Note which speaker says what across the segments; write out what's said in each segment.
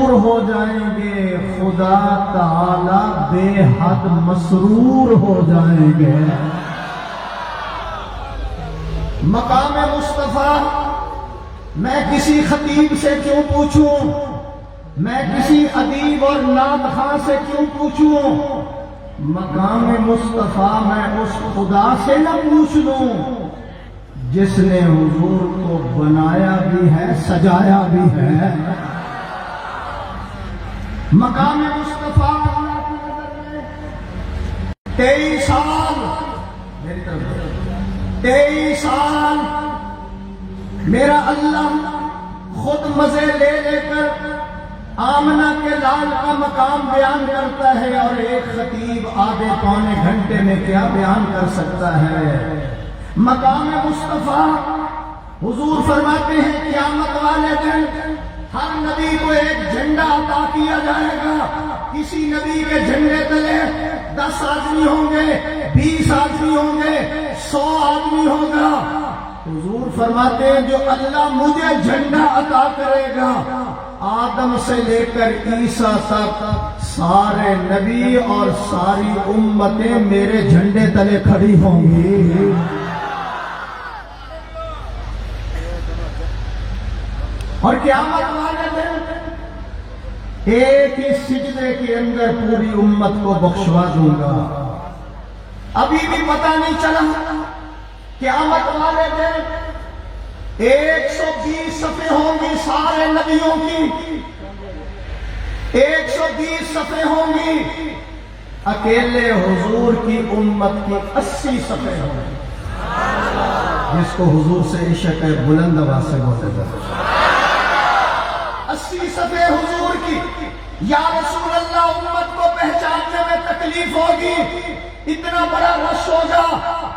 Speaker 1: مسرور ہو جائیں گے، خدا تعالی بے حد مسرور ہو جائیں گے۔ مقام مصطفیٰ میں کسی خطیب سے کیوں پوچھوں، میں کسی ادیب اور نعت خواں سے کیوں پوچھوں؟ مقام مصطفیٰ میں اس خدا سے نہ پوچھ لوں جس نے حضور کو بنایا بھی ہے، سجایا بھی ہے۔ مقام مصطفیٰ 23 سال، میری طرف 23 سال میرا اللہ خود مزے لے لے کر آمنہ کے لال کا مقام بیان کرتا ہے، اور ایک خطیب آدھے پونے گھنٹے میں کیا بیان کر سکتا ہے؟ مقام مصطفیٰ حضور فرماتے ہیں قیامت والے دن ہر نبی کو ایک جھنڈا عطا کیا جائے گا۔ کسی نبی کے جھنڈے تلے 10 آدمی ہوں گے، 20 آدمی ہوں گے، 100 آدمی ہوگا۔ حضور فرماتے ہیں جو اللہ مجھے جھنڈا عطا کرے گا، آدم سے لے کر عیسیٰ تک سارے نبی اور ساری امتیں میرے جھنڈے تلے کھڑی ہوں گی۔ اور قیامت والے دن ایک ہی سجدے کے اندر پوری امت کو بخشوا دوں گا۔ ابھی بھی پتہ نہیں چلا، قیامت والے دن 120 صفحے ہوں گی سارے نبیوں کی، 120 صفحے ہوں گی، اکیلے حضور کی امت کی 80 صفحے ہوں گی، جس کو حضور سے عشق ہے بلند آواز سے بولتے تھے۔ 80 صفحے حضور کی، یا رسول اللہ امت کو پہچاننے میں تکلیف ہوگی، اتنا بڑا رش ہوگا۔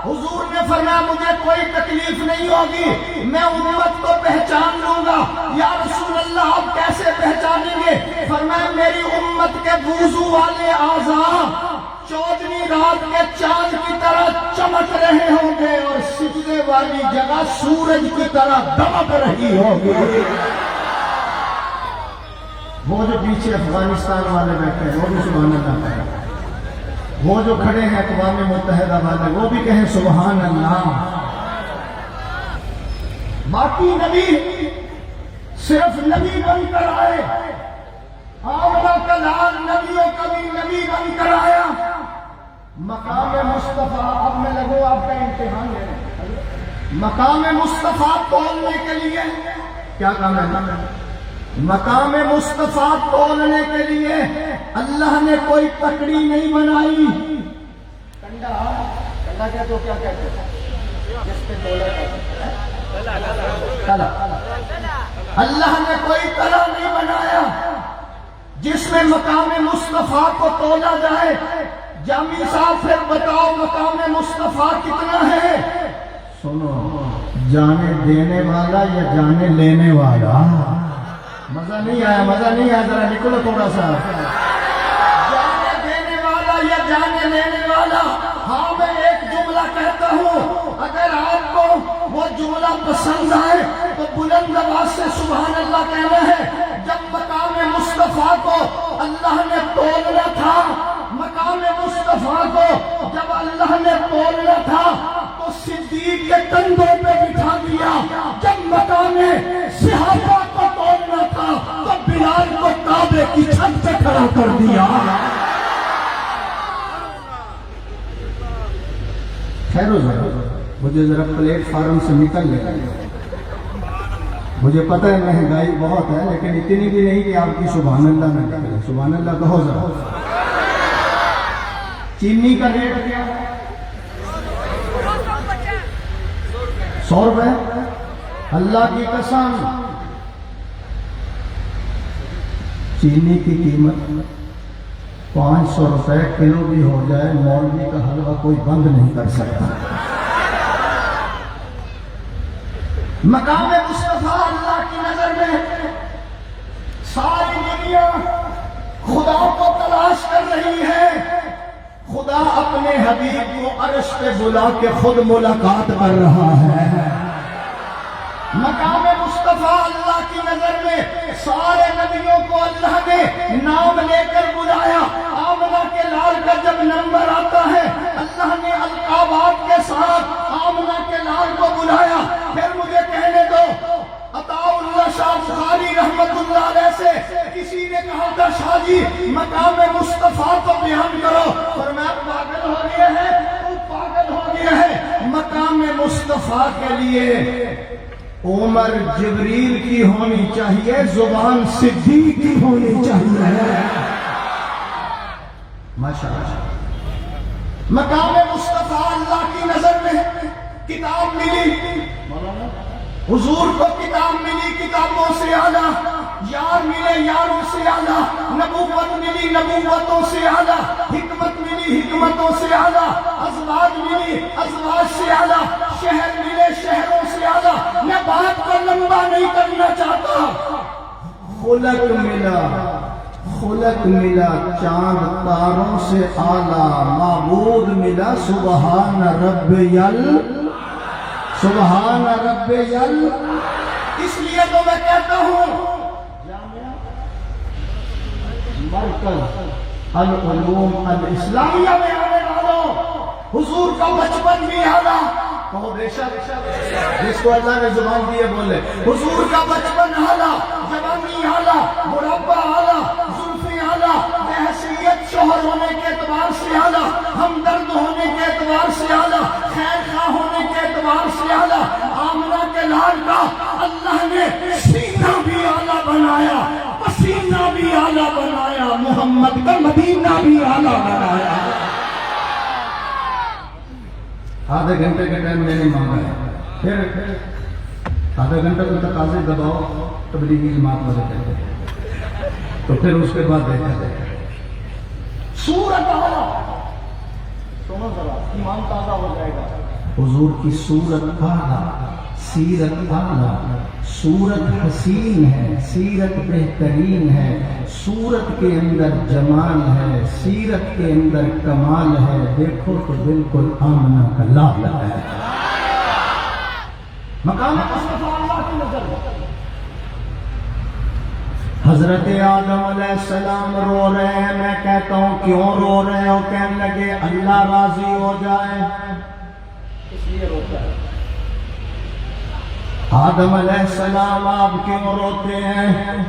Speaker 1: حضور نے فرمایا مجھے کوئی تکلیف نہیں ہوگی، میں امت کو پہچان لوں گا۔ یا رسول اللہ آپ کیسے پہچانیں گے؟ فرمایا میری امت کے وضو والے اعضاء چودھویں رات کے چاند کی طرح چمک رہے ہوں گے، اور سجدے والی جگہ سورج کی طرح دمک رہی ہوگی۔ وہ جو پیچھے افغانستان والے بیٹھے ہیں وہ بھی سبحان اللہ کہیں، وہ جو کھڑے ہیں اقوام متحدہ والے وہ بھی کہیں سبحان اللہ۔ باقی نبی صرف نبی بن کر آئے، آمنہ کا لال نبیوں کا بھی نبی بن کر آیا۔ مقام مصطفیٰ، اب میں لگوں آپ کا امتحان ہے، مقام مصطفیٰ تولنے کے لیے کیا کام ہے؟ مقام مصطفیٰ تولنے کے لیے اللہ نے کوئی تکڑی نہیں بنائی۔ کنڈا کہتے ہو کیا کہتے ہیں؟ جس پہ تولا کلا۔ اللہ نے کوئی کلا نہیں بنایا جس میں مقام مصطفیٰ کو تولا جائے۔ جامی صاحب پھر بتاؤ مقام مصطفیٰ کتنا ہے؟ سنو، جانے دینے والا یا جانے لینے والا؟ مزہ نہیں آیا، مزہ نہیں آیا، ذرا نکلو تھوڑا سا۔ جانے دینے والا یا جانے لینے والا؟ ہاں میں ایک جملہ کہتا ہوں، اگر آپ کو وہ جملہ پسند آئے تو بلند آواز سے سبحان اللہ کہنا ہے۔ جب مقام مصطفیٰ کو اللہ نے تولنا تھا، مقام مصطفیٰ کو جب اللہ نے تولنا تھا تو صدیق کے کندھوں پہ بٹھا دیا۔ جب مقام صحابہ کو تولنا تھا تو بلال کو کعبے کی چھت پہ کھڑا کر دیا۔ خیر مجھے ذرا پلیٹ فارم سے نکل لے، مجھے پتہ ہے مہنگائی بہت ہے لیکن اتنی بھی نہیں کہ آپ کی سبحان اللہ نہ کرے۔ سبحان اللہ کہو ذرا۔ چینی کا ریٹ کیا ہے؟ 100 روپے۔ اللہ کی قسم چینی کی قیمت 500 روپے کلو بھی ہو جائے، مولوی کا حلوہ کوئی بند نہیں کر سکتا۔ مقام مصطفیٰ اللہ کی نظر میں ساری دنیا خدا کو تلاش کر رہی ہے۔ خدا اپنے حبیب کو عرش پہ بلا کے خود ملاقات کر رہا ہے۔ مقام مصطفیٰ اللہ کی نظر میں سارے نبیوں کو اللہ نے نام لے کر بلایا. آمنہ کے لال کا جب نمبر آتا ہے اللہ نے القابات کے ساتھ آمنہ کے لال کو بلایا. پھر مجھے کہنے دو عطاء اللہ شاہ بخاری رحمت اللہ علیہ سے کسی نے کہا تھا شاہ جی مقام مصطفیٰ کو بیان کرو. فرمایا پاگل ہو گیا ہے تو پاگل ہو گیا ہے. مقام مصطفیٰ کے لیے عمر جبریل کی ہونی چاہیے, زبان صدیق کی ہونی چاہیے. ماشاءاللہ مقام مصطفیٰ اللہ کی نظر میں کتاب ملی, حضور کو کتاب ملی کتابوں سے اعلیٰ, یار ملے یاروں سے اعلیٰ, نبوت ملی نبوتوں سے اعلیٰ, حکمت ملی حکمتوں سے اعلیٰ, ازواج ملی ازواج سے اعلیٰ, شہر ملے شہروں سے اعلیٰ. میں بات کو لمبا نہیں کرنا چاہتا. خلق ملا چاند تاروں سے اعلیٰ, معبود ملا سبحان رب سبحان رب یل. اس لیے تو میں کہتا ہوں مرکز العلوم الاسلامیہ میں آنے والوں حضور کا بچپن بھی اعلیٰ. کہو بے شک جس کو اللہ نے زبان دی ہے بولے. حضور کا بچپن اعلیٰ, جوانی اعلیٰ, مربع اعلیٰ, زلفیں اعلیٰ, بحیثیت شوہر ہونے کے اعتبار سے اعلیٰ, ہمدرد ہونے کے اعتبار سے اعلیٰ, خیر خواہ ہونے کے اعتبار سے اعلیٰ. آمنہ کے لال کا اللہ نے سینہ بھی اعلیٰ بنایا, پسینہ بھی اعلیٰ بنایا, محمد کا مدینہ بھی اعلیٰ بنایا. آدھے گھنٹے کا ٹائم میں نے مانگا ہے, پھر آدھا گھنٹہ کو تقاضے دباؤ تبلیغی جماعت والے کہتے ہیں, تو پھر اس کے بعد دیکھا جائے گا. سورت اعلیٰ, سنو ذرا ایمان تازہ ہو جائے گا. حضور کی سورت اعلیٰ, سیرت اعلیٰ, سورت حسین ہے, سیرت بہترین ہے, سورت کے اندر جمال ہے, سیرت کے اندر کمال ہے. دیکھو تو بالکل آمنہ کا لال ہے. مقام مصطفیٰ اللہ کی نظر میں حضرت آدم علیہ السلام رو رہے ہیں. میں کہتا ہوں کیوں رو رہے ہو؟ کہنے لگے اللہ راضی ہو جائے اس لیے روتا ہے. آدم علیہ السلام آپ کیوں روتے ہیں؟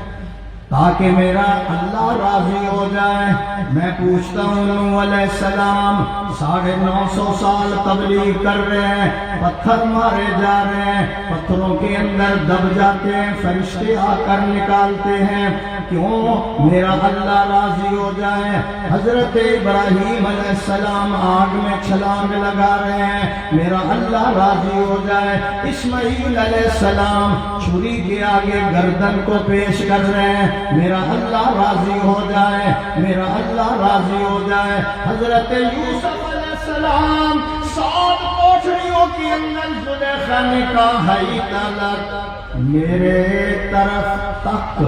Speaker 1: تاکہ میرا اللہ راضی ہو جائے. میں پوچھتا ہوں نوح علیہ السلام 950 سال تبلیغ کر رہے ہیں, پتھر مارے جا رہے ہیں, پتھروں کے اندر دب جاتے ہیں, فرشتے آ کر نکالتے ہیں. کیوں؟ میرا اللہ راضی ہو جائے. حضرت ابراہیم علیہ السلام آگ میں چھلانگ لگا رہے ہیں, میرا اللہ راضی ہو جائے. اسماعیل علیہ السلام چھری کے آگے گردن کو پیش کر رہے ہیں, میرا اللہ راضی ہو جائے, میرا اللہ راضی ہو جائے. حضرت یوسف علیہ السلام 7 کوٹھریوں کے اندر زلیخا نے کہا ہے طلب میرے طرف تک,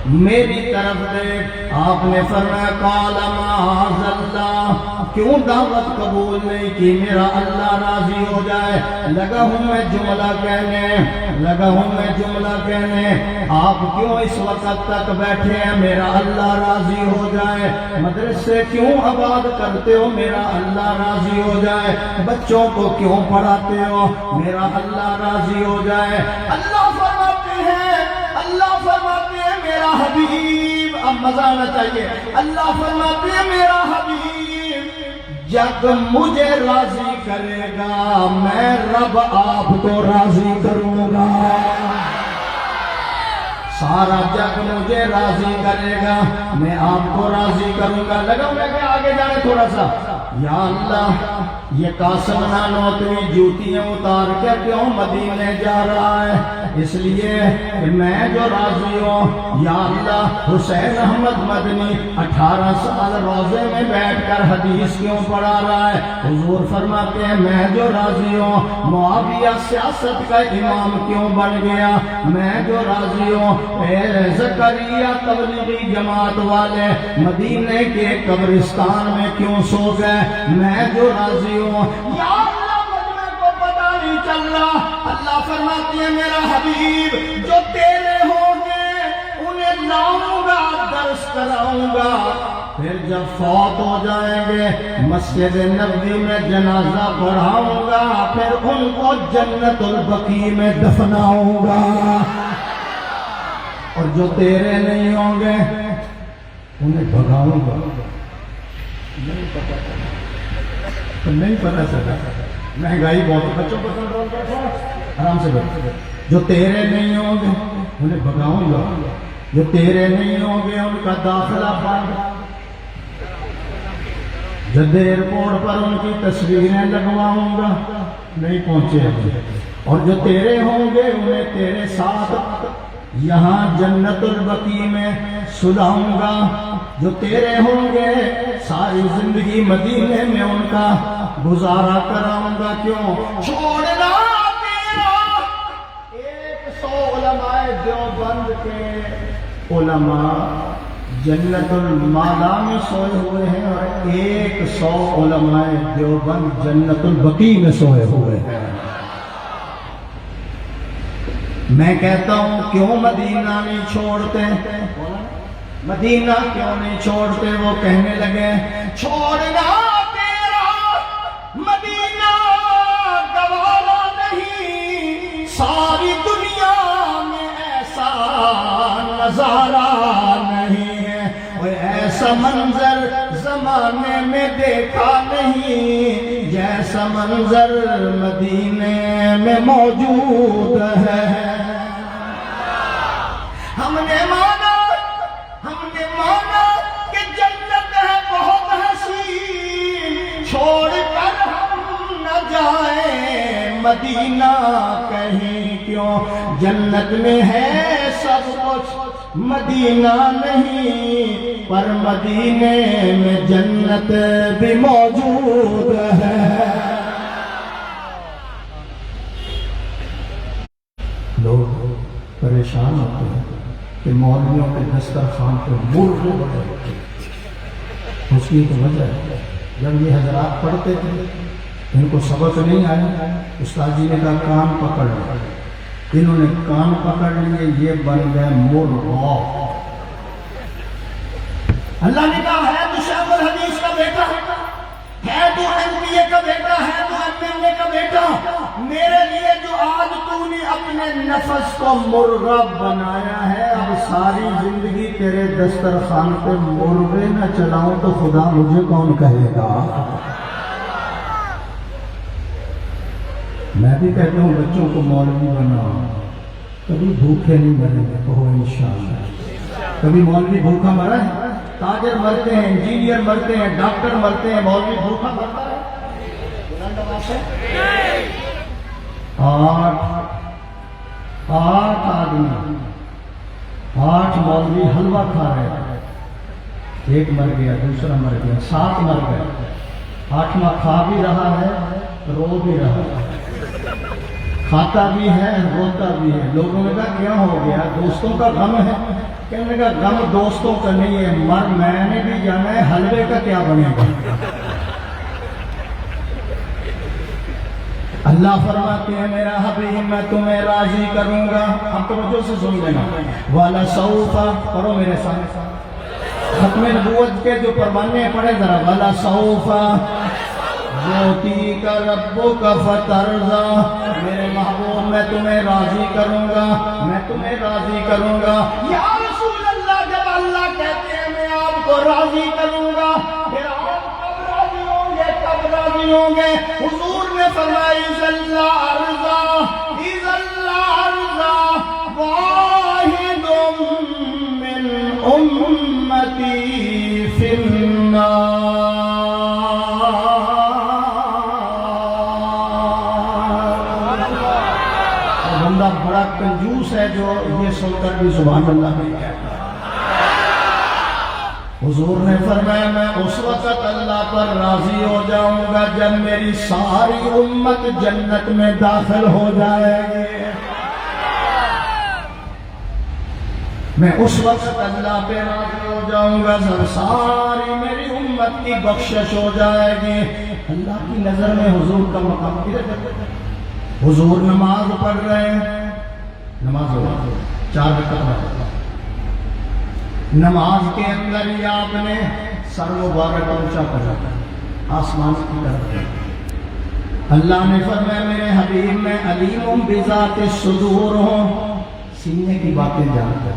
Speaker 1: میری طرف دیکھ. آپ نے فرمایا قال معاذ اللہ, کیوں دعوت قبول نہیں کی؟ میرا اللہ راضی ہو جائے. لگا ہوں میں جملہ کہنے, آپ کیوں اس وقت تک بیٹھے ہیں؟ میرا اللہ راضی ہو جائے. مدرسے کیوں آباد کرتے ہو؟ میرا اللہ راضی ہو جائے. بچوں کو کیوں پڑھاتے ہو؟ میرا اللہ راضی ہو جائے. اللہ فرماتے ہیں میرا حبیب, اب مزہ آنا چاہیے. اللہ فرماتے ہیں میرا حبیب جب مجھے راضی کرے گا میں رب آپ کو راضی کروں گا. سارا جگ مجھے راضی کرے گا, میں آپ کو راضی کروں گا. لگا میں کہ آگے جانے تھوڑا سا. یا اللہ یہ قاسم نانوتویں جوتیاں اتار کے کیوں مدینے جا رہا ہے؟ اس لیے کہ میں جو راضی ہوں. یا اللہ حسین احمد مدنی 18 سال روزے میں بیٹھ کر حدیث کیوں پڑھا رہا ہے؟ حضور فرماتے ہیں میں جو راضی ہوں. معاویہ سیاست کا امام کیوں بن گیا؟ میں جو راضی ہوں. زکریا تبلیغی جماعت والے مدینے کے قبرستان میں کیوں سو گئے؟ میں جو راضی ہوں. یا اللہ مجھے کو پتا نہیں چل رہا. اللہ فرماتے ہیں میرا حبیب جو تیرے ہوں گے انہیں لاؤں گا، درس کراؤں گا، پھر جب فوت ہو جائیں گے مسجد نبوی میں جنازہ پڑھاؤں گا، پھر ان کو جنت البقیع میں دفناؤں گا، اور جو تیرے نہیں ہوں گے انہیں بھگاؤں گا۔ نہیں پتا چلا، مہنگائی بہت، بچوں کو کنٹرول کرو، آرام سے بیٹھو۔ جو تیرے نہیں ہوں گے انہیں بھگاؤں گا، جو تیرے نہیں ہوں گے ان کا داخلہ بند، جب ایئرپورٹ پر ان کی تصویریں لگواؤں گا، نہیں پہنچے، اور جو تیرے ہوں گے انہیں تیرے ساتھ یہاں جنت البقیع میں سلاؤں گا، جو تیرے ہوں گے ساری زندگی مدینے میں ان کا گزارا کراؤں گا۔ کیوں چھوڑنا تیرا 100 علماء دیوبند کے علماء جنت المالا میں سوئے ہوئے ہیں، اور 100 علماء دیوبند جنت البقیع میں سوئے ہوئے ہیں۔ میں کہتا ہوں کیوں مدینہ نہیں چھوڑتے، مدینہ کیوں نہیں چھوڑتے؟ وہ کہنے لگے چھوڑنا تیرا مدینہ گوارا نہیں، ساری دنیا میں ایسا نظارہ نہیں ہے، کوئی ایسا منظر زمانے میں دیکھا نہیں جیسا منظر مدینے میں موجود ہے۔ ہم نے مانا کہ جنت ہے بہت حسین، چھوڑ کر ہم نہ جائیں مدینہ کہیں، کیوں جنت میں ہے سب کچھ مدینہ نہیں، پر مدینے میں جنت بھی موجود ہے۔ لوگ پریشان ہوتے ہیں کہ مولویوں کے دسترخوان پہ مرغ بڑے ہوتے ہیں، اس کی تو وجہ ہے جب یہ حضرات پڑھتے تھے ان کو سبق نہیں آیا، استاد جی نے کہا کان پکڑ لیا، انہوں نے کان پکڑ لیے، یہ بن گئے مرغ۔ اللہ نے کہا ہے تو شیخ الحدیث کا بیٹا ہے، تو MBA کا بیٹا ہے، تو MLA کا بیٹا، میرے لیے جو آج تو نے اپنے نفس کو مرغا بنایا ہے، اب ساری زندگی تیرے دسترخوان پہ مرغے نہ چلاؤں تو خدا مجھے کون کہے گا؟ میں بھی کہتا ہوں بچوں کو مولوی بناؤ، کبھی بھوکے نہیں مریں گے، کہو انشاءاللہ۔ کبھی مولوی بھوکا مرا ہے؟ تاجر مرتے ہیں، انجینئر مرتے ہیں، ڈاکٹر مرتے ہیں، مولوی بھوکا مرتا ہے؟ آٹھ آدمی، 8 مولوی حلوہ کھا رہے ہیں، ایک مر گیا، دوسرا مر گیا، 7 مر گئے، 8واں کھا بھی رہا ہے، رو بھی رہا ہے، کھاتا بھی ہے، روتا بھی ہے۔ لوگوں نے کہا کیا ہو گیا؟ دوستوں کا غم ہے۔ کہنے کا غم دوستوں کا نہیں ہے، مر میں نے بھی جانا ہے، حلوے کا کیا بنے گا؟ اللہ فرماتے ہیں میرا حبیب میں تمہیں راضی کروں گا۔ اب توجہ سے سن لینا، وَلَسَوْفَ پڑھو میرے سامنے، ختم نبوت کے جو پروانے پڑھے ذرا، وَلَسَوْفَ يُعْطِيكَ رَبُّكَ فَتَرْضَىٰ، میرے محبوب میں تمہیں راضی کروں گا، میں تمہیں راضی کروں گا۔ یا رسول اللہ، جب اللہ کہتے ہیں میں آپ کو راضی کروں گا، پھر آپ کب راضی ہوں گے؟ کب راضی ہوں گے؟ حضور نے فرمایا اِذَا اللَّهَ وَاحِدٌ مِّنْ أُمَّتِي فِي النَّارِ۔ بندہ بڑا کنجوس ہے جو یہ سن کر بھی سبحان اللہ نہیں کہتا۔ حضور نے فرمایا میں اس وقت اللہ پر راضی ہو جاؤں گا جب میری ساری امت جنت میں داخل ہو جائے گی۔ میں اس وقت اللہ پہ راضی ہو جاؤں گا جب ساری میری امت کی بخشش ہو جائے گی۔ اللہ کی نظر میں حضور کا مقام کدھر ہے؟ حضور نماز پڑھ رہے ہیں، نماز ہو 4 رکعت، نماز کے اندر ہی آپ نے سر مبارک اونچا کرا آسمان کی طرف. اللہ نے فرمایا میرے حبیب میں علیم بذات الصدور ہوں، سینے کی باتیں جانتا ہے.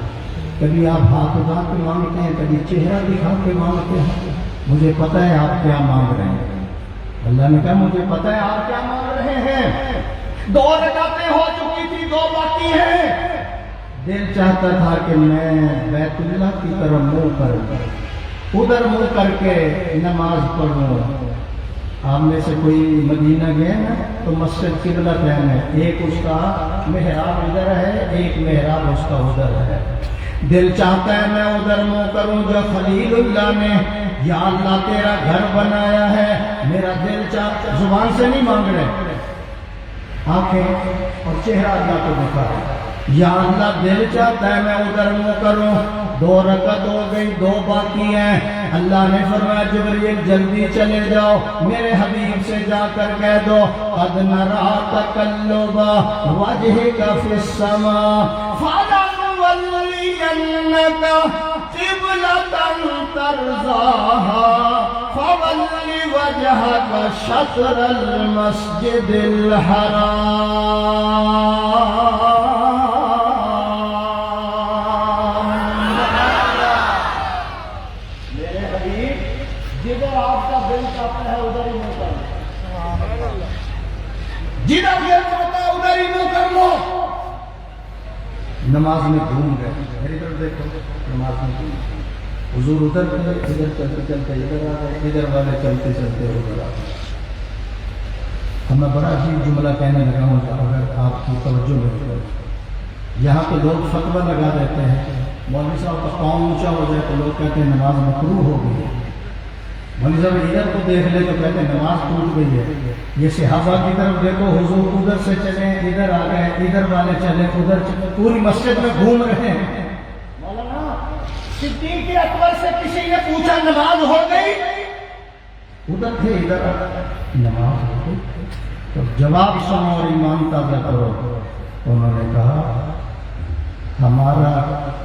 Speaker 1: کبھی آپ ہاتھ اٹھا کے مانگتے ہیں، کبھی چہرہ دکھا کے مانگتے ہیں. مجھے پتہ ہے آپ کیا مانگ رہے ہیں. اللہ نے کہا مجھے پتہ ہے آپ کیا مانگ رہے ہیں. 2 رکعتیں ہو چکی تھی، 2 باقی ہیں. دل چاہتا تھا کہ میں بیت اللہ کی طرف منہ کروں، ادھر منہ کر کے نماز پڑھوں. آپ میں سے کوئی مدینہ گئے نا تو مسجد قبلہ تین ہے، ایک اس کا محراب ادھر ہے، ایک محراب اس کا ادھر ہے. دل چاہتا ہے میں ادھر منہ کروں جو خلیل اللہ نے یا اللہ تیرا گھر بنایا ہے. میرا دل چاہتا، زبان سے نہیں مانگ رہے، آنکھیں اور چہرہ اللہ کو دکھا رہے. یا اللہ دل چاہتا ہے میں ادھر منہ کروں. 2 رکعت ہو گئی، 2 باقی ہیں. اللہ نے فرمایا جبریل جلدی چلے جاؤ، میرے حبیب سے جا کر کہہ دو قد نرا تقلب وجهك في السماء فلنولینک قبلة ترضاها فول وجهك شطر المسجد الحرام. جدھر آپ کا دل چاہتا ہے ادھر ہی منہ کر لو، جدھر دل چاہتا ہے ادھر ہی منہ کر لو. نماز میں گھوم گئے، میری طرف دیکھو، نماز میں گھوم گئے. حضور ادھر ادھر چلتے چلتے ادھر آ گئے، ادھر والے چلتے چلتے ادھر آ گئے. میں بڑا عجیب جملہ کہنے لگا ہوں، اگر آپ کی توجہ میں. یہاں پہ لوگ فتویٰ لگا دیتے ہیں، مولوی صاحب کا پاؤں اونچا ہو جائے تو لوگ کہتے ہیں نماز مکروہ ہو گئی ہے. مولوی صاحب ادھر کو دیکھ لے تو کہتے ہیں نماز ٹوٹ گئی ہے. یہ صحابہ کی طرف دیکھو، حضور ادھر سے چلے ادھر آ گئے، ادھر والے چلے ادھر چلے، پوری مسجد میں گھوم رہے ہیں. مولانا صدیق اکبر سے کسی نے پوچھا نماز ہو گئی؟ ادھر تھے ادھر نماز ہو گئی. تو جواب سنو اور ایمان تازہ کرو. انہوں نے کہا ہمارا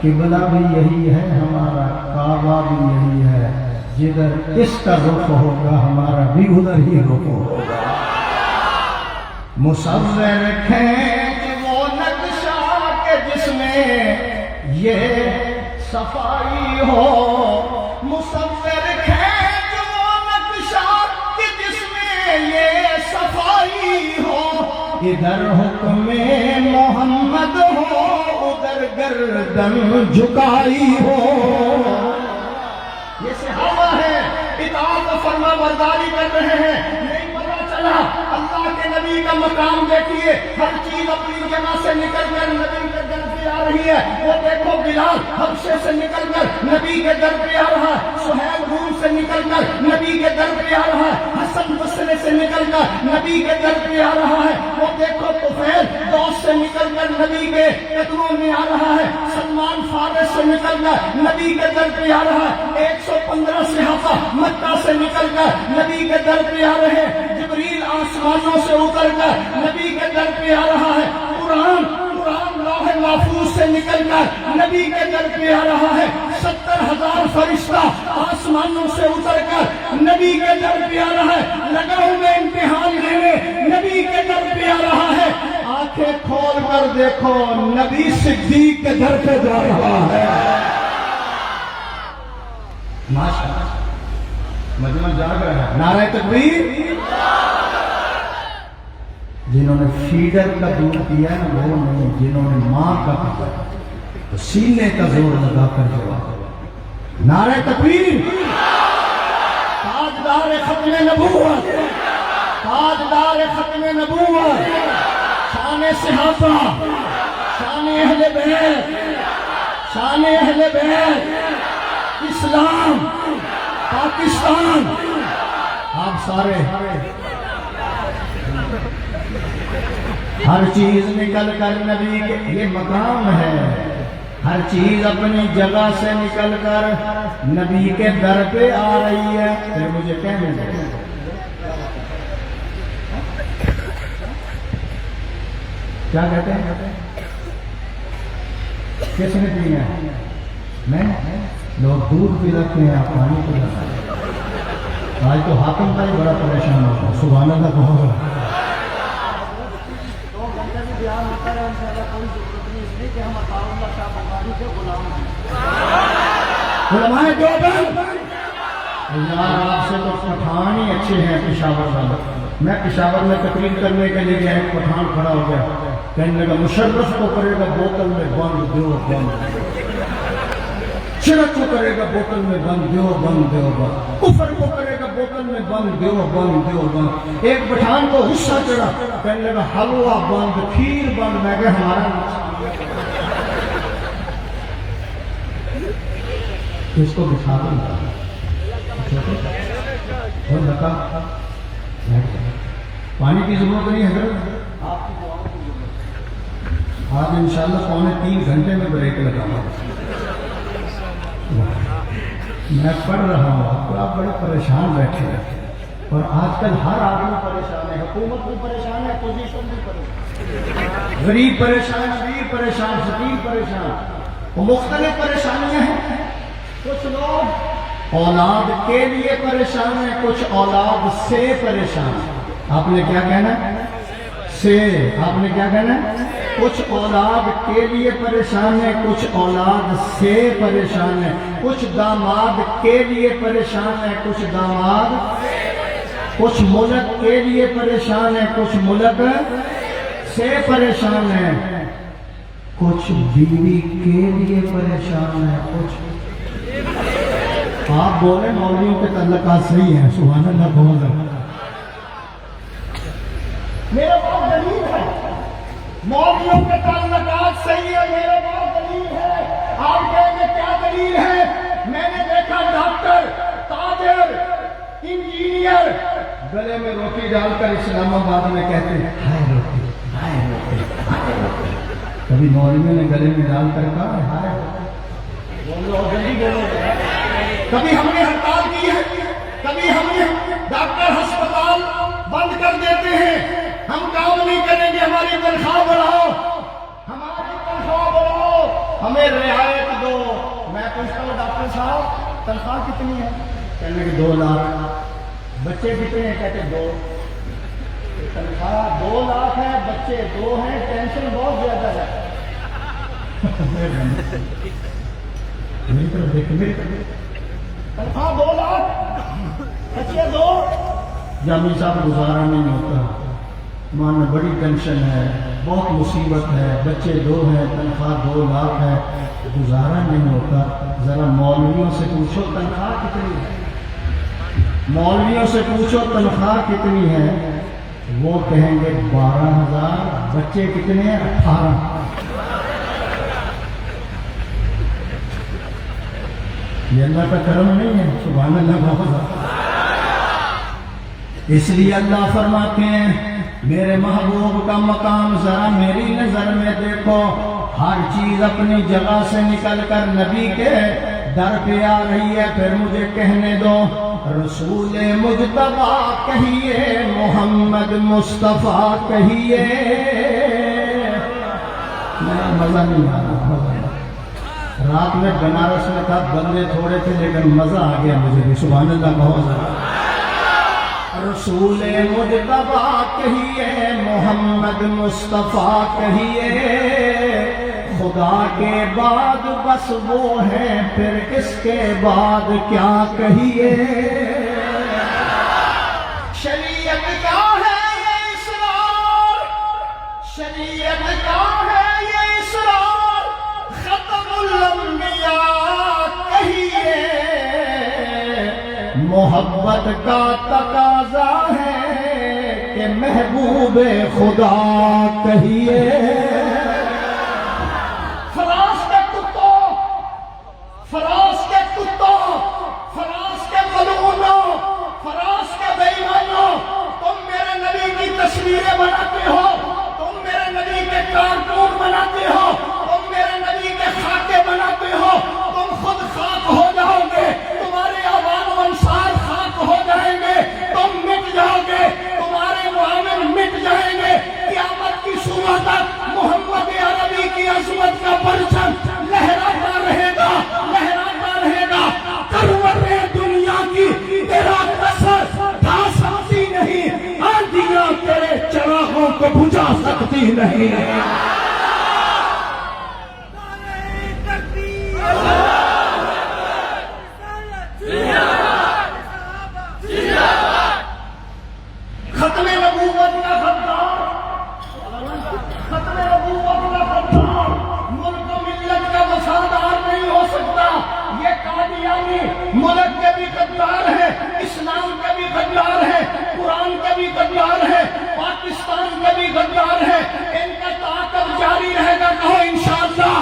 Speaker 1: قبلہ بھی یہی ہے، ہمارا کعبہ بھی یہی ہے، جدھر اس کا رخ ہوگا ہمارا بھی ادھر ہی رخ ہوگا. مصور کھینچ وہ نقشہ کہ جس میں یہ صفائی ہو، مصور کھینچ وہ نقشہ کہ جس میں یہ صفائی ہو. ادھر حکم محمد ہو، ادھر گردن جھکائی ہو. یہ صحابہ ہیں، اطاعت و فرما برداری کر رہے ہیں. نہیں پتا چلا اللہ کے نبی کا مقام دیکھیے، ہر چیز اپنی جگہ سے نکل کر نبی کے در پہ آ رہی ہے. وہ دیکھو بلال حبشے سے نکل کر نبی کے در پہ آ رہا ہے، سہیل روم سے نکل کر نبی کے در پہ آ رہا ہے، حسن بصری سے نکل کر نبی کے در پہ آ رہا ہے. وہ دیکھو طفیل دوس سے نکل کر نبی کے قدموں میں آ رہا ہے، سلمان فارس سے نکل کر نبی کے در پہ آ رہا ہے. 115 صحابہ مکہ سے نکل کر نبی کے در پہ آ رہے ہیں. جبریل آسمانوں سے اتر کر نبی کے در پہ آ رہا ہے. قرآن لوح محفوظ سے نکل کر نبی کے در پہ آ رہا ہے. 70,000 فرشتہ آسمانوں سے اتر کر نبی کے در پہ آ رہا ہے. لگا ہوں میں امتحان لینے، نبی کے در پہ آ رہا ہے. آنکھیں کھول کر دیکھو، نبی صدیق کے در پہ جا رہا ہے. ماشاءاللہ مجمع جاگ رہا ہے. نعرہ تکبیر. جنہوں نے فیڈر کا دودھ پیا نا وہ نہیں، جنہوں نے ماں کا پیا تو سینے کا زور لگا کر جواب. نعرہ تکبیر. تاجدار ختم نبوت، تاجدار ختم نبوت، شان صحابہ، شان اہل بیت، شان اہل بیت، اسلام، پاکستان. آپ سارے ہر چیز نکل کر نبی کے، یہ مقام ہے، ہر چیز اپنی جگہ سے نکل کر نبی کے در پہ آ رہی ہے. پھر مجھے کہنے دیں کیا کہتے ہیں؟ کس نے پیا؟ میں لوگ دودھ پلاتے ہیں، آپ پانی پلاتے ہیں۔ آج تو حاکم کا ہی بڑا پریشان ہوتا ہے، سبحان اللہ کہو گا۔
Speaker 2: 2 گھنٹے بھی بیان ہوتا رہے، ان شاء اللہ کوئی ضرورت نہیں، اس لیے کہ ہم عطا اللہ شاہ بخاری کے غلام ہیں۔
Speaker 1: علماء دیوبند، یار آپ سے تو پٹھان ہی اچھے ہیں پشاور والے۔ میں پشاور میں تقریر کرنے کے لیے گیا، ایک پٹھان کھڑا ہو گیا، کہنے لگا مشرف کو کرے گا بوتل میں بند دیو بند، شرک کو کرے گا بوتل میں بند دیو بند دیو بند، کفر کو کرے گا بوتل میں بند دیو بند دیو بند۔ ایک پٹھان کو غصہ چڑھا، کہنے لگا حلوہ بند، کھیر بند۔ میں کہا ہمارا اس کو بٹھا دوں اور بتا پانی کی ضرورت نہیں حضرت، آج انشاءاللہ 2.25 گھنٹے میں بریک لگاؤں گا۔ میں پڑھ رہا ہوں تو آپ بڑے پریشان بیٹھے ہیں، اور آج کل ہر آدمی پریشان ہے، حکومت بھی پریشان ہے، اپوزیشن بھی پریشان، غریب پریشان، امیر پریشان، فقیر پریشان، وہ مختلف پریشانیاں ہیں۔ کچھ لوگ اولاد کے لیے پریشان ہیں، کچھ اولاد سے پریشان ہیں۔ آپ نے کیا کہنا ہے؟ سے۔ آپ نے کیا کہنا ہے؟ کچھ اولاد کے لیے پریشان ہے، کچھ اولاد سے پریشان ہے، کچھ داماد کے لیے پریشان ہے، کچھ داماد، کچھ ملک کے لیے پریشان ہے، کچھ ملک سے پریشان ہے، کچھ بیوی کے لیے پریشان ہے، کچھ۔ آپ بولیں مولویوں کے تعلقات صحیح ہیں، سبحان اللہ بہت زیادہ۔ میرے پاس دلیل ہے، مولویوں کے تعلقات صحیح ہے، میرے پاس دلیل ہے۔ آپ کہیں گے کیا دلیل ہے؟ میں نے دیکھا ڈاکٹر، تاجر، انجینئر گلے میں روٹی ڈال کر اسلام آباد میں کہتے ہیں ہائے روٹی، ہائے روٹی، ہائے روٹی۔ کبھی مولویوں نے گلے میں ڈال کر کہا ہائے بولو، جلدی بولو۔ کبھی ہم نے ہڑتال کی ہے، کبھی ہم نے ڈاکٹر ہسپتال بند کر دیتے ہیں، ہم کام نہیں کریں گے، ہماری تنخواہ بڑھاؤ، ہماری تنخواہ بڑھاؤ، ہمیں رعایت دو۔ میں پوچھتا ہوں ڈاکٹر صاحب تنخواہ کتنی ہے؟ کہنے کہ 2 لاکھ۔ بچے کتنے ہیں؟ کہتے 2۔ تنخواہ 2 لاکھ ہے، بچے 2 ہیں، ٹینشن بہت زیادہ ہے۔ میری طرف دیکھ، میری طرف تنخواہ 2 لاکھ، بچے 2۔ جامی صاحب گزارا نہیں ہوتا، ماں میں بڑی ٹینشن ہے، بہت مصیبت ہے، بچے 2 ہیں، تنخواہ 2 لاکھ ہے، گزارا نہیں ہوتا۔ ذرا مولویوں سے پوچھو تنخواہ کتنی ہے، مولویوں سے پوچھو تنخواہ کتنی ہے، وہ کہیں گے 12,000، بچے کتنے ہیں؟ 18۔ یہ اللہ کا کرم نہیں ہے، سبحان اللہ بہت۔ اس لیے اللہ فرماتے ہیں میرے محبوب کا مقام ذرا میری نظر میں دیکھو، ہر چیز اپنی جگہ سے نکل کر نبی کے در پہ آ رہی ہے۔ پھر مجھے کہنے دو، رسول مجتبیٰ کہیے، محمد مصطفیٰ کہیے۔ مزہ نہیں آ رہا، مزہ نہیں۔ رات میں بنارس میں تھا، بندے تھوڑے تھے لیکن مزہ آ گیا مجھے بھی، سبحان اللہ بہت زیادہ۔ رسول مجتبیٰ کہیے، محمد مصطفیٰ کہیے، خدا کے بعد بس وہ ہے، پھر اس کے بعد کیا کہیے۔ شریعت کا ہے یہ اسرار، شریعت کا ہے یہ اسرار، ختم الانبیاء کہیے، محبت کا تقاضا ہے کہ محبوب خدا کہیے۔ فراز کے کتوں، فراز کے کتوں، فراز کے ملعونوں، فراز کے بے ایمانوں، تم میرے نبی کی تصویریں بناتے ہو، تم میرے نبی کے کارٹون بناتے ہو، تم میرے نبی کے خاکے بناتے ہو، تم خود خاک ہو جاؤ گے، تمہارے آبان و انصار خاک ہو جائیں گے، تم مٹ جاؤ گے، تمہارے معاون مٹ جائیں گے، قیامت کی صبح تک سکتی نہیں. ختم نبوت کا خطاب، ختم نبوت کا خطاب ملک و ملت کا وفادار نہیں ہو سکتا. یہ قادیانی ملک کے بھی غدار ہے، اسلام کے بھی غدار ہے، قرآن کے بھی غدار ہے، پاکستان کے بھی غدار ہے. ان کا تعاقب جاری رہے گا. کہو انشاءاللہ.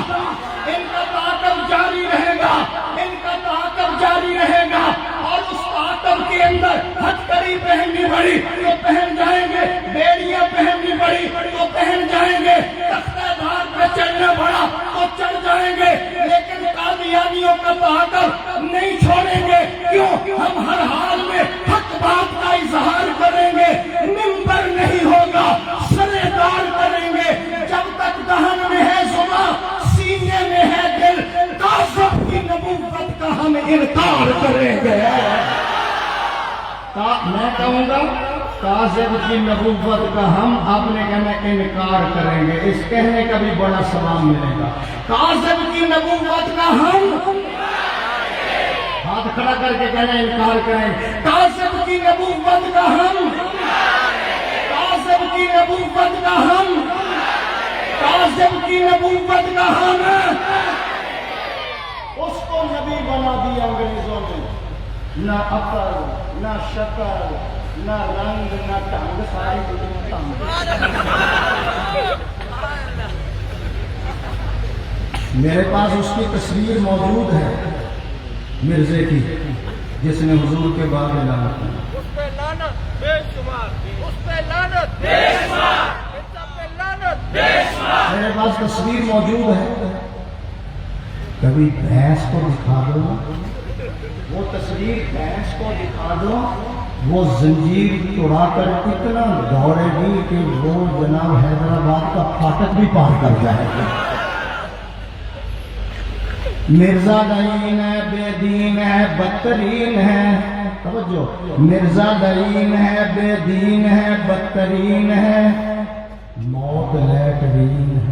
Speaker 1: ان کا تعاقب جاری رہے گا، ان کا تعاقب جاری رہے گا. اور اس تعاقب کے اندر ہتھکڑی پہننی پڑی تو پہن جائیں گے، بیڑیاں پہننی پڑی تو پہن جائیں گے، تختہ دار پہ چڑھنا پڑا تو چڑھ جائیں گے، لیکن قادیانیوں کا تعاقب نہیں چھوڑیں گے. کیوں؟ ہم ہر حال میں حق بات کا اظہار کریں گے. منبر نہیں ہوگا، سرے دار کریں گے. جب تک دہن میں ہے زبان، سینے میں ہے دل، کاذب کی نبوت کا ہم انکار کریں گے. میں کہوں گا کاذب کی نبوت کا ہم اپنے کہنا انکار کریں گے. اس کہنے کا بھی بڑا ثواب ملے گا. کاذب کی نبوت کا ہم ہاتھ کھڑا کر کے کہنا انکار کریں. کاذب کی نبوت کا ہم، کاذب کی نبوت کا ہم، کاذب کی نبوت کا ہم. اس کو نبی بنا دیا انگریزوں نے. نہ عقل، نہ شکل، نہ رنگ، نہ ٹنگ، ساری دنیا تنگ. میرے پاس اس کی تصویر موجود ہے مرزے کی، جس نے حضور کے بعد لعنت کی.
Speaker 3: اس پہ لعنت بے شمار، اس پہ لعنت بے شمار، اس پہ لعنت بے شمار.
Speaker 1: میرے پاس تصویر موجود ہے. کبھی بھینس کو دکھا دو، وہ تصویر بھینس کو دکھا دو، وہ زنجیر توڑا کر اتنا دوڑے گی کہ وہ جناب حیدرآباد کا پھاٹک بھی پار کر جائے گا. مرزا دین ہے، بے دین ہے، بدترین ہے. توجہ، مرزا دین ہے، بے دین ہے، بدترین ہے، موت لیٹرین ہے.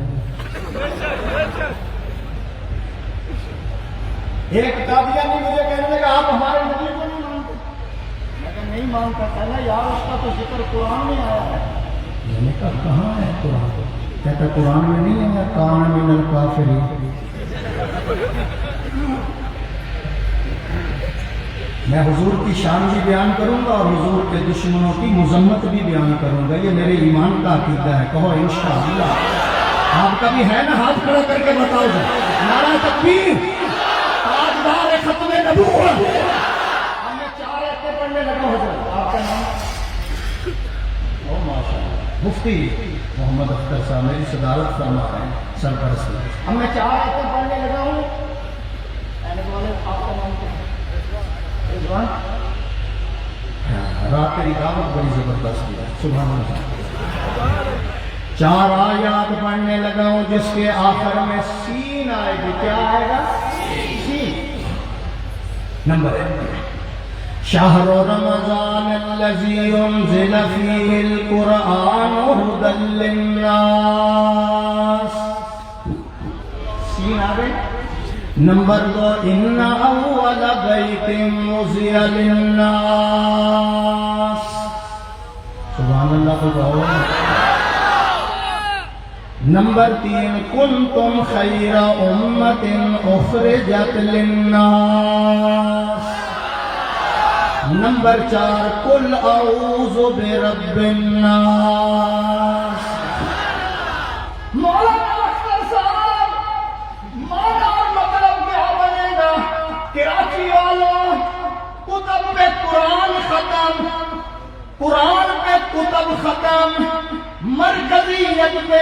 Speaker 1: ایک قادیانی مجھے کہنے لگا آپ ہمارے نبی کو نہیں مانتے. میں کہا نہیں مانتا. کہنا یار اس کا تو ذکر قرآن میں آیا ہے. میں نے کہا کہاں ہے قرآن؟ کہتا قرآن میں نہیں آیا کان من الکافرین. میں حضور کی شان بھی بیان کروں گا اور حضور کے دشمنوں کی مذمت بھی بیان کروں گا. یہ میرے ایمان کا عقیدہ ہے. کہو انشاءاللہ. آپ کا بھی ہے نا؟ ہاتھ کھڑا کر کے بتاؤ گا. نعرہ تکبیر، تاجدار ختم نبوت. میں 4 آیتیں پڑھنے لگا حضرت. آپ کا نام؟ او ماشاءاللہ، مفتی محمد اختر صاحب میری صدارت فرما رہے ہیں، سرپرستی. اب میں 4 آیتیں پڑھنے لگا ہوں. آپ کا نام کیا ہے؟ رضوان. رات کی دعوت بڑی زبردست ہے. سبحان اللہ. 4 آیات پڑھنے لگا ہوں جس کے آخر میں سین آئے گی. کیا آئے گا؟ سین. نمبر 1، شہر رمضان الذی انزل فیہ القرآن ھدی للناس. سین آ گئی. نمبر 2، ان اول بیت وضع للناس. سبحان اللہ کو کہو. نمبر 3، کنتم خیر امت اخرجت للناس. نمبر 4، قل اعوذ برب الناس. مولانا اختر صاحب، مانا اور مطلب کیا بنے گا؟ کراچی والوں، کتب پہ قرآن ختم، قرآن پہ کتب ختم، مرکزیت پہ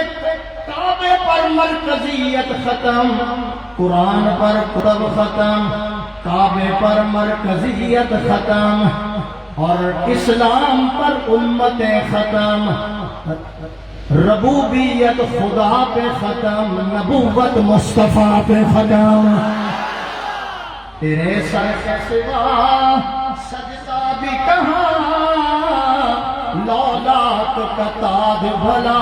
Speaker 1: کعبے پر مرکزیت ختم، قرآن پر کتب ختم، کعبے پر مرکزیت ختم، اور اسلام پر امتیں ختم، ربوبیت خدا پہ ختم، نبوت مصطفیٰ پہ ختم. تیرے سر کے سوا سجدہ بھی کہاں، لولاک کا تاج بھلا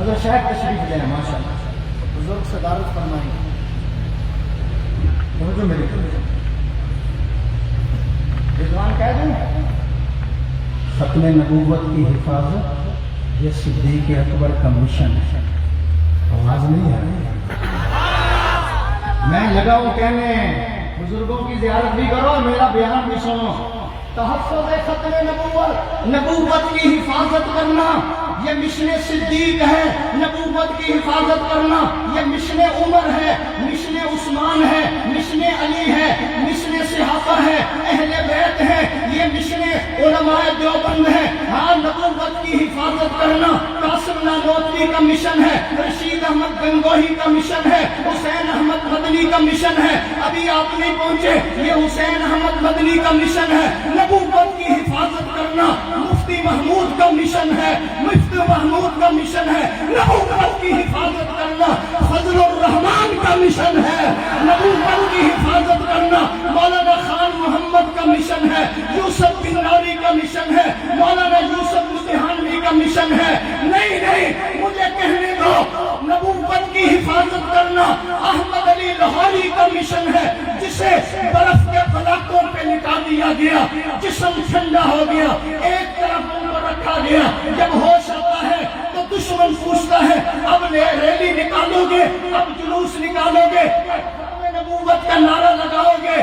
Speaker 2: حضرت شیخ تشریف لے ہیں ماشاء اللہ، بزرگ صدارت فرمائیں.
Speaker 1: توجہ میری طرف.
Speaker 2: رضوان کہہ دوں
Speaker 1: ختم نبوت کی حفاظت یہ صدیق اکبر کا مشن ہے. آواز نہیں آ رہی. میں لگا ہوں کہنے بزرگوں کی زیارت بھی کرو اور میرا بیان بھی سنو. تحفظ ختم نبوت، نبوت کی حفاظت کرنا یہ مشن صدیق ہے. نبوت کی حفاظت کرنا یہ مشن عمر ہے، مشن عثمان ہے، مشن علی ہے، مشن صحابہ ہے، اہل بیت ہے، یہ مشن علماء دیوبند ہے. ہاں نبوت کی حفاظت کرنا قاسم نانوتوی کا مشن ہے، رشید احمد گنگوہی کا مشن ہے، حسین احمد مدنی کا مشن ہے. ابھی آپ نہیں پہنچے، یہ حسین احمد مدنی کا مشن ہے. نبوت کی حفاظت کرنا مفتی محمود کا مشن ہے، مفتی محمود کا مشن ہے. نبوت کی حفاظت کرنا فضل الرحمان کا مشن ہے. نبوت کی حفاظت کرنا مولانا خان محمد کا مشن ہے، یوسف بن ناری کا مشن ہے، مولانا یوسف متحانوی کا مشن ہے. نہیں مجھے کہنے دو، نبوت کی حفاظت کرنا احمد علی لاہوری کا مشن ہے، جسے برف کے فلاکوں پہ لٹا دیا گیا، جسم ٹھنڈا ہو گیا، ایک طرف ان کو رکھا گیا. جب ہوش آتا ہے تو دشمن پوچھتا ہے اب ریلی نکالو گے، اب جلوس نکالو گے، نبوت کا نعرہ لگاؤ گے.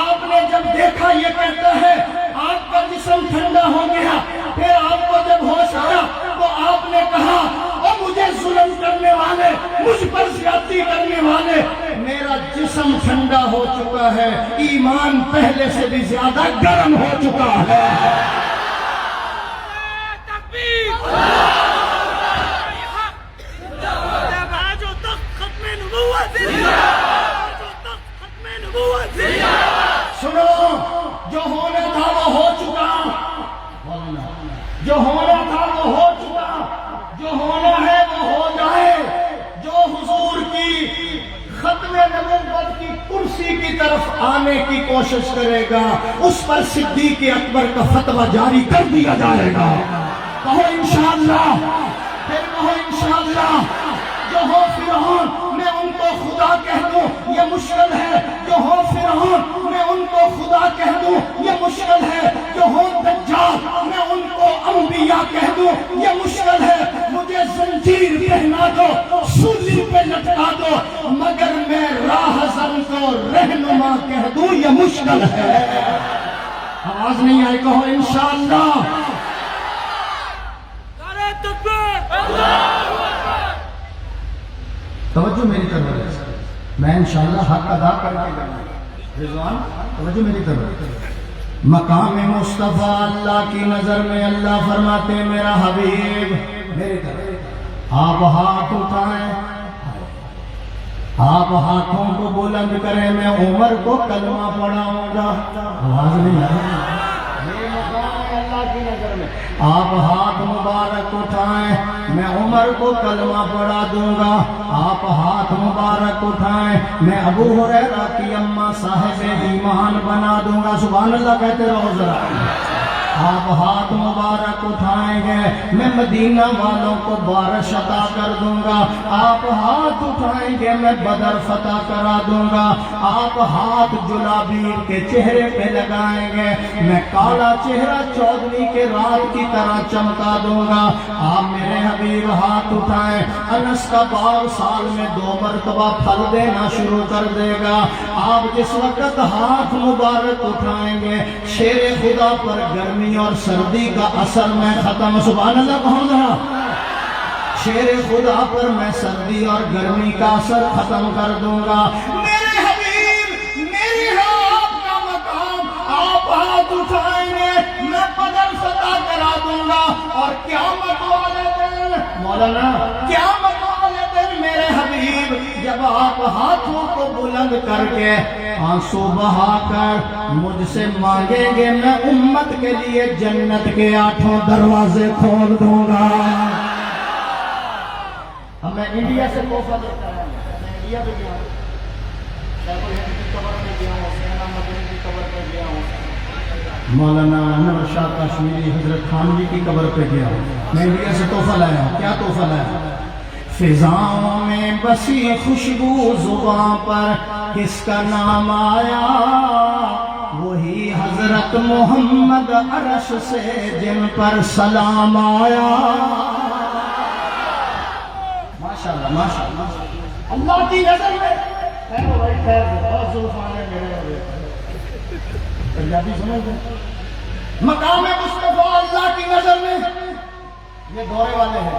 Speaker 1: آپ نے جب دیکھا یہ کہتا ہے آپ کا جسم ٹھنڈا ہو گیا، پھر آپ کو جب ہوش آیا تو آپ نے کہا اور مجھے ظلم کرنے والے، مجھ پر زیادتی کرنے والے، میرا جسم ٹھنڈا ہو چکا ہے، ایمان پہلے سے بھی زیادہ گرم ہو چکا ہے. سنو، جو ہونا تھا وہ ہو چکا، جو ہونا تھا وہ ہو چکا، جو ہونا ہے وہ ہو جائے. جو حضور کی ختم نبوت کی کرسی کی طرف آنے کی کوشش کرے گا اس پر صدیق اکبر کا فتویٰ جاری کر دیا جائے گا. کہو انشاءاللہ، پھر کہو انشاءاللہ. جو ہو فرعون میں ان کو خدا کہہ دوں یہ مشکل ہے، جو ہو فرعون میں ان کو خدا کہہ دوں یہ مشکل ہے، جو ہو دجال میں ان کو انبیاء کہہ دوں یہ مشکل ہے. مجھے زنجیر پہنا دو، سولی پہ لٹکا دو، مگر میں راہزن کو رہنما کہہ دوں یہ مشکل ہے. آواز نہیں آئی، کہو انشاءاللہ. توجہ میری طرف، میں انشاءاللہ حق ادا کر کے جاؤں گا. رضوان توجہ میری طرف. مقام مصطفیٰ اللہ کی نظر میں اللہ فرماتے میرا حبیب میری طرف آپ ہاتھ اٹھائیں، آپ ہاتھوں کو بلند کریں، میں عمر کو کلمہ پڑھاؤں گا. آواز نہیں آ رہی. یہ مقام ہے اللہ کی نظر میں. آپ ہاتھ مبارک اٹھائیں، میں عمر کو کلمہ پڑھا دوں گا. آپ ہاتھ مبارک اٹھائیں، میں ابو ہریرہ کی اماں صاحب ایمان بنا دوں گا. سبحان اللہ کہتے رہو ذرا. آپ ہاتھ مبارک اٹھائیں گے، میں مدینہ والوں کو بارش عطا کر دوں گا. آپ ہاتھ اٹھائیں گے، میں بدر فتح کرا دوں گا. آپ ہاتھ جلابیر کے چہرے پہ لگائیں گے، میں کالا چہرہ چودھری کے رات کی طرح چمکا دوں گا. آپ میرے حبیب ہاتھ اٹھائیں، انس کا باغ سال میں 2 مرتبہ پھل دینا شروع کر دے گا. آپ جس وقت ہاتھ مبارک اٹھائیں گے، شیر خدا پر گرمی اور سردی کا اثر میں ختم. سبحان اللہ کہوں ذرا. شیر خدا پر میں سردی اور گرمی کا اثر ختم کر دوں گا. میرے حبیب میری ہے آپ کا مقام. آپ ہاتھ اٹھائیں گے، میں بدر فتح کرا دوں گا. اور قیامت والے دن مولانا، قیامت والے دن میرے حبیب جب آپ ہاتھوں کو بلند کر کے آنسو بہا کر مجھ سے مانگیں گے، میں امت کے لیے جنت کے 8 دروازے کھول دوں گا. اب میں انڈیا سے تحفہ دیتا ہوں، میں انڈیا پہ گیا ہوں، شیخ الہند کی قبر پہ گیا ہوں، حسین احمد مدنی کی قبر پہ گیا ہوں، مولانا انور شاہ کشمیری حضرت خانوی کی قبر پہ گیا ہوں. میں انڈیا سے تحفہ لایا ہوں. کیا تحفہ لایا؟ فضاؤں میں بسی خوشبو زباں پر کس کا نام آیا، وہی حضرت محمد عرش سے جن پر سلام آیا۔ ماشاءاللہ ماشاءاللہ اللہ کی نظر میں خیر بھائی خیر بہت زلفان ہے میرے پنجابی سمجھ گئے۔ مقام مصطفیٰ اللہ کی نظر میں یہ دورے والے ہیں،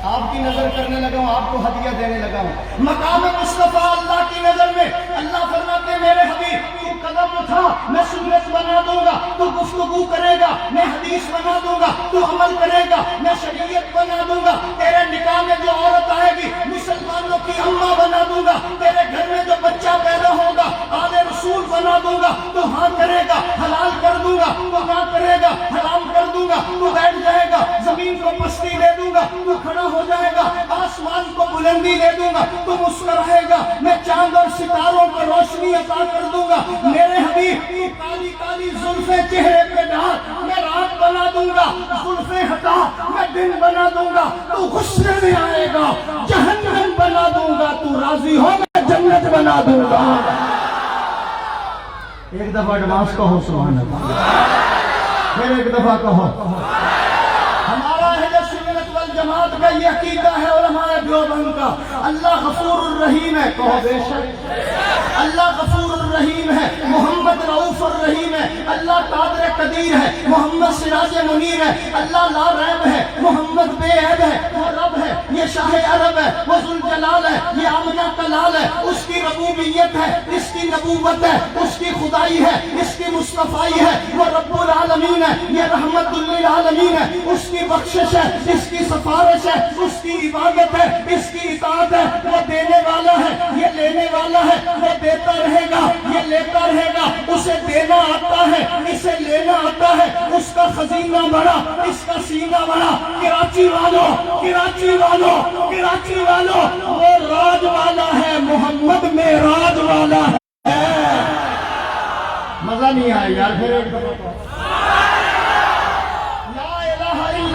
Speaker 1: آپ کی نظر کرنے لگا ہوں، آپ کو ہدیہ دینے لگا ہوں۔ مقام مصطفیٰ اللہ کی نظر میں اللہ فرماتے میرے حبیب تو قدم اٹھا میں سنت بنا دوں گا، تو گفتگو کرے گا میں حدیث بنا دوں گا، تو عمل کرے گا میں شریعت بنا دوں گا، تیرے نکاح میں جو عورت آئے گی مسلمانوں کی اماں بنا دوں گا، تیرے گھر میں جو بچہ پیدا ہوگا آل رسول بنا دوں گا، تو ہاں کرے گا حلال کر دوں گا، تو ہاں کرے گا حرام کر دوں گا، تو بیٹھ جائے گا زمین کو پستی دے دوں گا، تو کھڑا ہو جائے گا آسمان کو بلندی دے دوں گا، تو مسکرائے گا میں چاند اور ستاروں کو روشنی عطا کر دوں گا۔ میرے حبیب تو کالی کالی زلفیں چہرے پہ ڈال میں رات بنا دوں گا، زلفیں ہٹا میں دن بنا دوں گا، تو غصے میں آئے گا جہنم بنا دوں گا، تو راضی ہو میں جنت بنا دوں گا۔ ایک دفعہ ایڈوانس کہو سبحان اللہ، پھر ایک دفعہ کہو۔ ہمارا اہل سنت والجماعت کا یہ عقیدہ ہے اور ہمارے دیوبند کا، اللہ غفور الرحیم ہے، کہو بے شک اللہ غفور الرحیم ہے، محمد رؤوف الرحیم ہے، اللہ قادر قدیر ہے، محمد سراج منیر ہے، اللہ لا ریب ہے، محمد بے عیب ہے، وہ رب ہے، یہ شاہ عرب ہے، وہ ذوالجلال ہے، یہ آمنہ کلال ہے، اس کی ربوبیت ہے، اس کی نبوت ہے، اس کی خدائی ہے، اس کی مصطفائی ہے، وہ رب العالمین ہے، یہ رحمت للعالمین ہے، اس کی بخشش ہے، اس کی سفارش ہے، اس کی عبادت ہے، اس کی اطاعت ہے، وہ دینے والا ہے، یہ لینے والا ہے، وہ دیتا رہے گا، یہ لیتا رہے گا، اسے دینا آتا ہے، اسے لینا آتا ہے، اس کا خزینہ بڑا، اس کا سینہ بڑا۔ کراچی والوں کراچی والوں کراچی والوں وہ راج والا ہے، محمد معراج والا ہے۔ مزہ نہیں آیا یار، پھر ایک دفعہ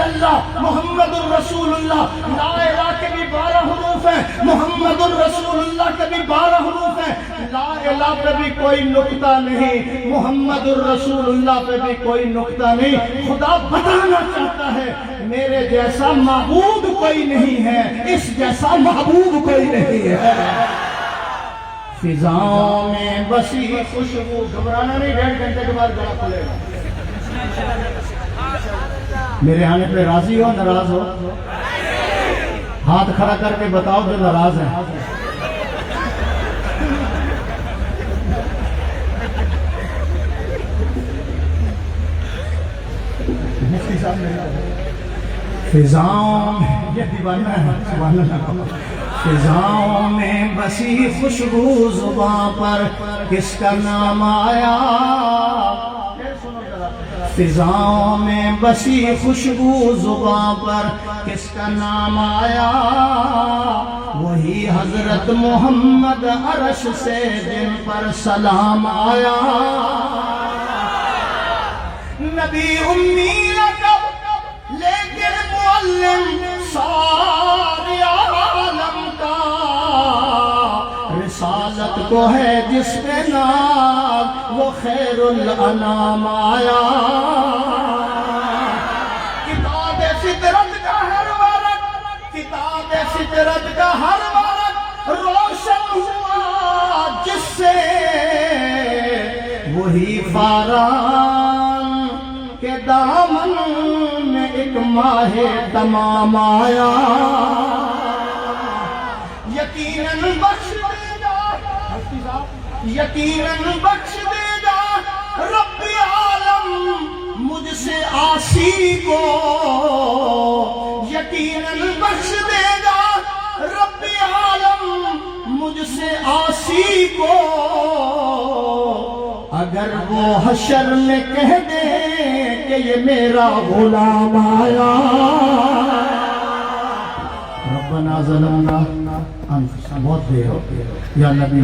Speaker 1: اللہ محمد الرسول اللہ، لا الہ کے بھی 12 حروف ہیں، محمد الرسول اللہ کے بھی 12 حروف ہیں، لا الہ پہ بھی کوئی نقطہ نہیں، محمد الرسول اللہ پہ بھی کوئی نقطہ نہیں۔ خدا بتانا چاہتا ہے میرے جیسا معبود کوئی نہیں ہے، اس جیسا محبوب کوئی نہیں ہے۔ فضاؤں میں بسی خوشبو، گھبرانا نہیں، 1.5 گھنٹے کے بعد گلا کھلے گا۔ میرے آنے پہ راضی ہو ناراض ہو؟ ہاتھ کھڑا کر کے بتاؤ جو ناراض ہیں۔ مفتی صاحب فضاؤں یہ دیوانہ ہے، سبحان اللہ۔ فضاؤں میں بسی خوشبو زباں پر کس کا نام آیا، فضاؤں میں بسی خوشبو زباں پر کس کا نام آیا، وہی حضرت محمد عرش سے جن پر سلام آیا۔ نبی امی لقب لیکن معلم سارے عالم کا، رسالت کو ہے جس پہ ناز وہ خیر الانام آیا۔ کتاب فطرت کا ہر ورق، کتاب فطرت کا ہر ورق روشن ہوا جس سے، وہی فاران کے دامن میں ایک ماہ تمام آیا۔ یقیناً بخش دے گا، یقیناً بخش دے گا رب عالم مجھ سے عاصی کو، یقیناً بخش دے گا رب عالم مجھ سے عاصی کو، اگر وہ حشر میں کہہ دے کہ یہ میرا غلام آیا۔ ربنا ظلمنا انفسنا، بہت دیر ہو گئی یا نبی